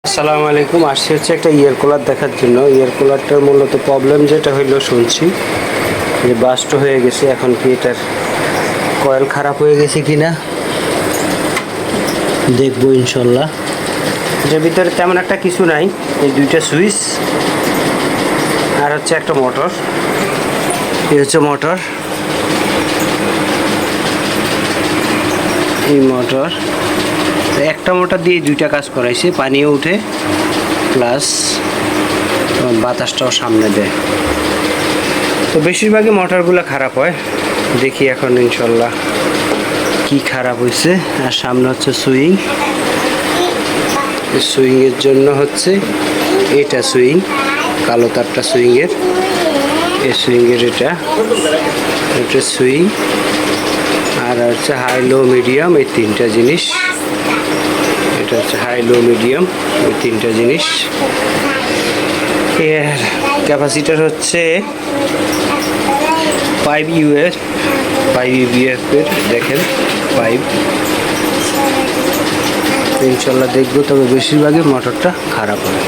আসসালামু আলাইকুম। আসছি হচ্ছে একটা ইয়ার কুলার দেখার জন্য। ইয়ার কুলারটার মূলত প্রবলেম যেটা হইলো শুনছি যে বাস্ট হয়ে গেছে। এখন কি এটার কয়েল খারাপ হয়ে গেছে কিনা দেখবো ইনশাল্লাহ। যে ভিতরে তেমন একটা কিছু নাই, এই দুইটা সুইচ আর হচ্ছে একটা মোটর। এই হচ্ছে মোটর, এই মোটর একটা মোটর দিয়ে দুইটা কাজ করাইছে, পানিও উঠে প্লাস বাতাসটাও সামনে দেয়। তো বেশিরভাগই মোটরগুলো খারাপ হয়। দেখি এখন ইনশাল্লাহ কি খারাপ হয়েছে। আর সামনে হচ্ছে সুইং, সুইংয়ের জন্য হচ্ছে এটা সুইং, কালো তারটা সুইংয়ের, এই সুইংয়ের এটা সুইং। আর হচ্ছে হাই লো মিডিয়াম, এই তিনটা জিনিস। এটা হচ্ছে হাই লো মিডিয়াম, ওই তিনটা জিনিস। এর ক্যাপাসিটার হচ্ছে 5 ইউএফ, 5 ইউএফ এর দেখেন 5। ইনশাল্লাহ দেখবো, তবে বেশিরভাগই মোটরটা খারাপ হয়।